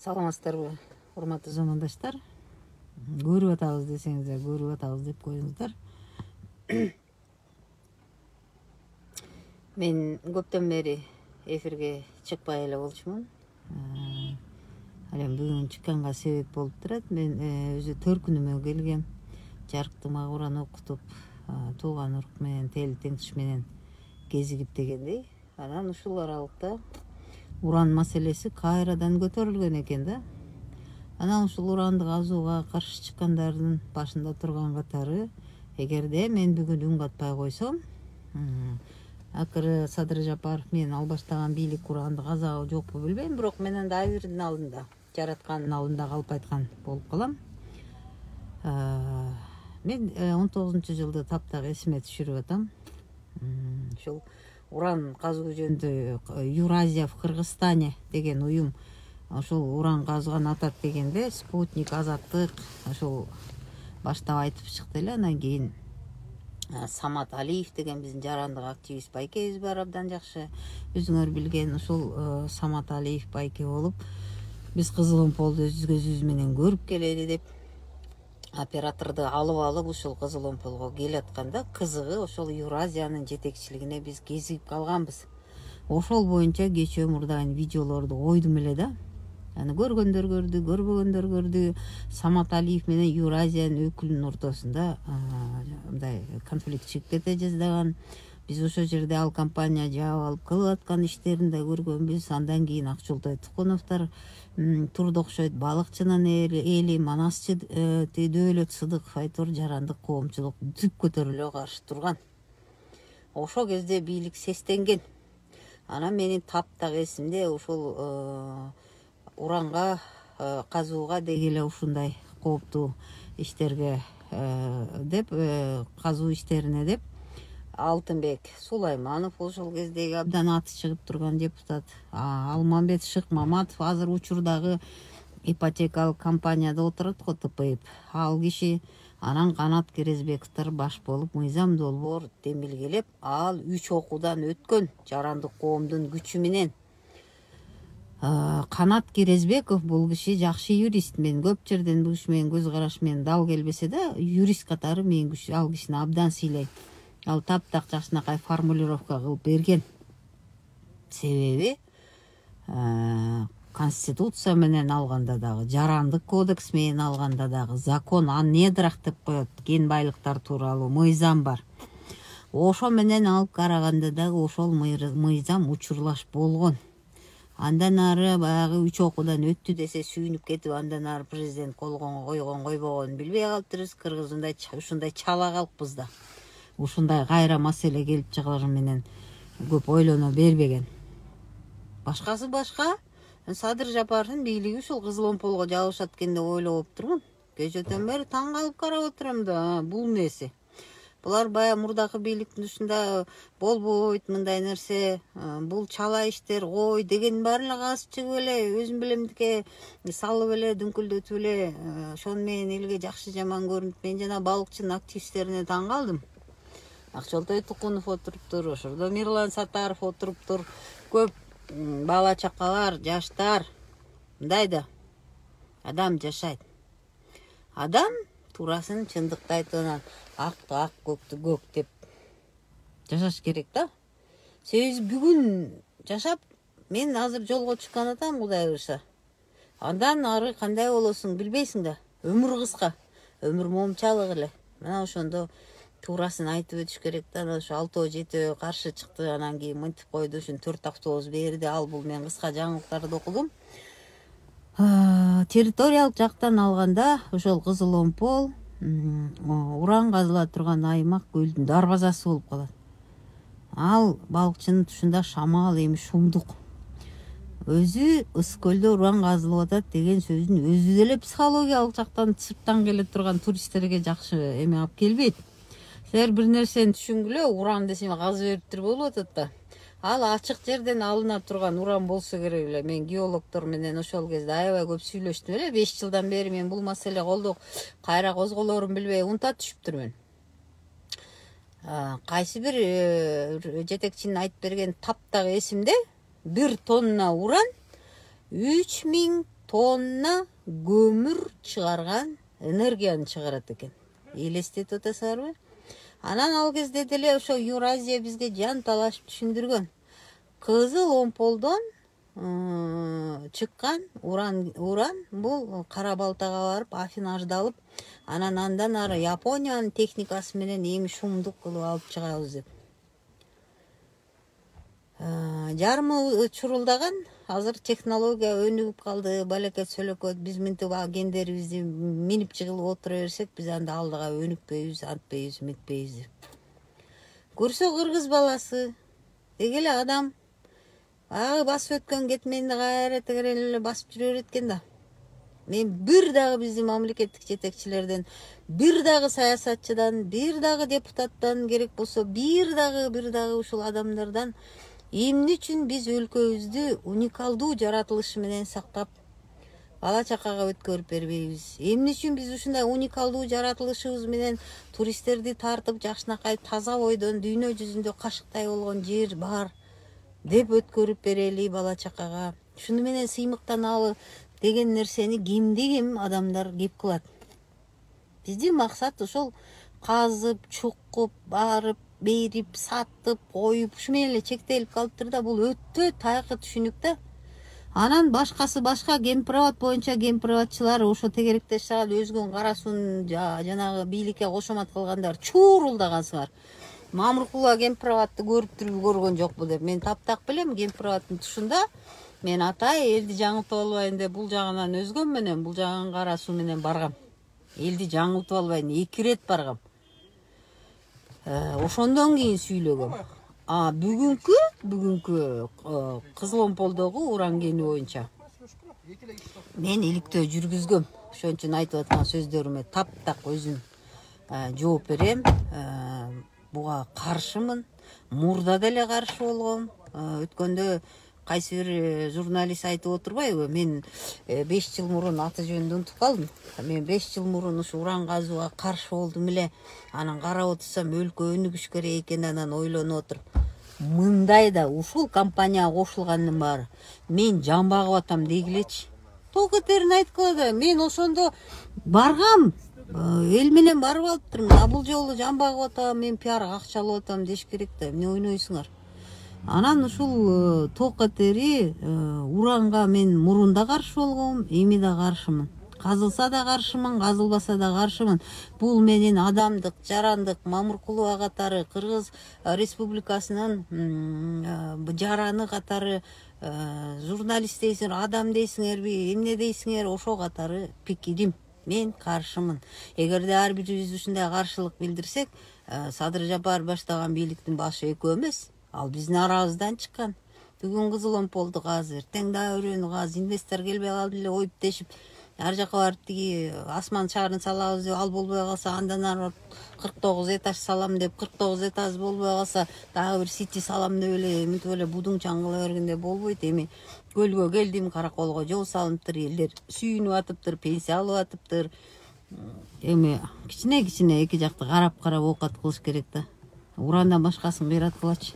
Саламатсыздарбы, урматтуу замандаштар. Көрүп атабыз десеңиздер, көрүп атабыз деп коюңуздар. Мен көптөн бери эфирге чыкпай эле болчумун. Ал эми бүгүн чыкканга себеп болуп турат. Мен өзү төркүнүмө келгем. Жарыктыма Куран окутуп, тууган урук менен, тел теңиш менен кезигип дегендей. Анан ушул аралыкта уран маселеси кайрадан көтөрүлгөн экен да. Анан ушул уранды казууга каршы чыккандардын башында турган катары, эгерде мен бүгүн үн катпай койсом, акыры Садыр Жапаров менен ал баштаган бийлик уранды казабы жокпу билбейм, бирок мен анда Айбирдин алдында, жараткандын алдында калып айткан болуп калам. Мен 19-жылды таптак эсиме түшүрүп атам. Ушул уран казуу жөнүндө Юразия в Кыргызстане деген уюм ошол уран казган атат дегенде Спутник, Азаттык ошол баштап айтып чыкты эле. Анан кийин Самат Алиев деген биздин жарандык активист байкебиз бар, абдан жакшы өзүңөр билген. Ошол Самат Алиев байке болуп, биз Кызыл Омполду өз менен көрүп келели деп операторду алып ушул Кызыл Омполго келатканда, кызыгы ошол Юразиянын жетекчилигине биз кезигип калганбыз. Ошол боюнча кечээ мурдагы видеолорду койдум эле да. Аны көргөндөр көрдү, көрбөгөндөр көрдү. Самат Алиев менен Юразиянын өкүлүнүн ортосунда мындай конфликт чыгып кете жаздаган. Биз ошол жерде ал компания жаап алып кылып аткан иштерин да көргөнбүз. Андан кийин Акчултай Тукуновдор турду окшойт, балыкчынын эли, манасчы Дөөлөт Сыдыков айтор жарандык коомчулук түп көтөрүлө каршы турган. Ошол кезде бийлик сестенген. Анан менин таптак эсимде ушул уранга казууга деги эле ушундай кооптуу иштерге деп казуу иштерине деп Алтынбек Сулайманов, ошол кездеги абдан аты чыгып турган депутат, Алмамбет Шыкмаматов, азыр учурдагы ипотекалык компанияда отурат го, ТПИП, ал киши, анан Канат Керезбековдор баш болуп, Мыйзам Долбоор демилгелеп, ал 3 окуудан өткөн жарандык коомдун күчү менен. Канат Керезбеков бул киши жакшы юрист. Мен көп жерден бул киши менен көз караш менен дал келбесе да, юрист катары мен ал кишини абдан сыйлайм. Ал таптак жакшынакай формулировка кылып берген. Себеби Конституция менен алганда дагы, жарандык кодекс менен алганда дагы, закон аннедрах деп коет, кен байлыктар тууралуу мыйзам бар. Ошо менен алып караганда дагы ошол мыйзам учурлаш болгон. Андан ары баягы 3 окуудан өттү десе сүйүнүп кетип, андан ары президент койгон койбогонун билбей калыптырбыз. Кыргызындай ушундай чала калыппыз да. Ушундай кайра маселе келип чыгары менен көп ойлоно бербеген. Башкасы башка. Садыр Жапаровдун бийлиги ушул Кызыл Омполго жабышат экен деп ойлоп турмун. Кечөөдөн бери таң калып карап отурам да, бул эмнеси? Булар бая мурдакы бийликтин ушунда болбойт мындай нерсе, бул чала иштер кой деген баарын азып чыгып эле, өзүм билемдике салып эле, дүңкүлдөтүп эле, ошон менен элге жакшы жаман көрүнүп, мен жана балыкчынын активисттерине таң калдым. Акчолтой Тукунов отуруптур, ошолдо Мирлан Сатаров отуруптур, көп бала чакалар, жаштар. Мындай да, адам жашайт. Адам туурасын чындыкты айтып, анан акты ак, көктү көк деп жашаш керек да. Себеби бүгүн жашап, мен азыр жолго чыккан атам, Кудай буйрса. Андан ары кандай болосуң билбейсиң да. Өмүр кыска, өмүр момчалык эле. Мына ошондо туурасын айтып өтүш керек да. Ошо 6-7 каршы чыкты, анан кийин мынтип койду, ушун 4 автобус берди. Ал бул мен кыска жаңылыктарды окудум. Территориялык жактан алганда ошол Кызыл Омпол уран казыла турган аймак көлдүн дарбазасы болуп калат. Ал балыкчынын тушунда шамал, эми шумдук. Өзү Ыс көлдө уран казылып атат деген сөздүн өзү деле психологиялык жактан сырттан келе турган туристтерге жакшы эме алып келбейт. Силер бир нерсени түшүнгүлө, уран десем казып бериптир болуп атат да. Ал ачык жерден алына турган уран болсо керек эле. Мен геологдор менен ошол кезде аябай көп сүйлөштүм эле. 5 жылдан бери мен бул маселе колдо кайра козголорун билбей унта түшүптүрмүн. Кайсы бир жетекчинин айтып берген таптак эсимде 1 тонна уран 3400 тонна көмүр чыгарган энергияны чыгарат экен. Элестетип атасыңарбы? Анан ал кезде деле ошо Юразия бизге жан талашып түшүндүргөн. Кызыл омполдон чыккан уран бул кара балтага барып афинаждалып, анан андан ары Япониянын техникасы менен эми шумдук кылып алып чыгабыз деп. Жарымы чурулдаган, азыр технология өнүгүп калды, балекет сөлөкөт, биз мынтип гендерибизди минип жыгылып отура берсек, биз анда алдыга өнүкпөйбүз, антпейбиз, метпейбиз деп. Көрсө кыргыз баласы, деги эле адам басып өткөн кетменди кайра тегерел эле басып жүрө берет экен да. Мен бир дагы биздин мамлекеттик жетекчилерден, бир дагы саясатчыдан, бир дагы депутаттан, керек болсо бир дагы ушул адамдардан эмне үчүн биз өлкөбүздү уникалдуу жаратылышы менен сактап бала чакага өткөрүп бербейбиз? Эмне үчүн биз ушундай уникалдуу жаратылышыбыз менен туристтерди тартып, жакшынакай таза бойдон дүйнө жүзүндө кашыктай болгон жер бар деп өткөрүп берели бала чакага? Шуну менен сыймыктаналы деген нерсени ким адамдар кеп кылат? Биздин максат ошол казып, чукуп, барып, берип, сатып, коюп, ушу менен эле чектелип калыптыр да. Бул өтө тайкы түшүнүк да. Анан башкасы башка гемпровод боюнча гемпроводчылар, ошо тегеректе жашаган өзгөн кара суун жанагы бийликке кошомат кылгандар чуурулдагансыңар. Мамыркулова гемпроводду көрүптүрбү, көргөн жокпу деп. Мен таптак билем гемпроводдун тушунда. Мен атай элди жаңылтып албайын деп бул жагынан өзгөн менен, бул жагынан кара суу менен баргам. Элди жаңылтып албайын, 2 рет баргам. Ошондон кийин сүйлөгөм. Бүгүнкү кызыл омполдогу уран кени боюнча мен иликтөө жүргүзгөм. Ошон үчүн айтып аткан сөздөрүмө таптак өзүм жооп берем. Буга каршымын. Мурда деле каршы болгом. Өткөндө кайсы бир журналист айтып отурбайбы? Мен 5 жыл мурун аты жөнүндө унутуп калдым. Мен 5 жыл мурун ушу уран казууга каршы болдум эле. Анан карап отурсам өлкө өнүгүш керек экен, анан ойлонуп отуруп. Мындай да ушул компанияга кошулгандын баары мен жан багып атам дегилечи. Токетерин айткыла да, мен ошондо баргам. Эл менен барып алыптырмын. Бул жолу жан багып атам, мен пиарга акча алып атам деш керек да. Эмне ойнойсуңар? Анан ушул токетери уранга мен мурунда каршы болгом, эми да каршымын. Казылса да каршымын, казылбаса да каршымын. Бул менин адамдык, жарандык, Мамыркулова катары, Кыргыз Республикасынын жараны катары журналист дейсиңер, адам дейсиңерби, эмне дейсиңер, ошо катары пикирим. Мен каршымын. Эгерде ар бирибиз ушундай каршылык билдирсек, Садыр Жапаров баштаган бийликтин башы экөө эмес. Ал биздин арабыздан чыккан. Бүгүн кызыл омполду каз, эртең дагы өрөөнү каз, инвестор келбей калды эле оюп дешип, ар жака барып тиги асман шаарын салабыз деп, ал болбой калса андан ары 49 этаж салам деп, 49 этаж болбой калса дагы бир сити салам деп эле мынтип эле будуң чаңгыла бергенде болбойт. Эми көлгө келдим, Караколго жол салыныптыр, элдер сүйүнүп атыптыр, пенсия алып атыптыр. Эми кичине 2 жакты карап оокат кылыш керек да. Урандан башкасын кыйрат кылачы.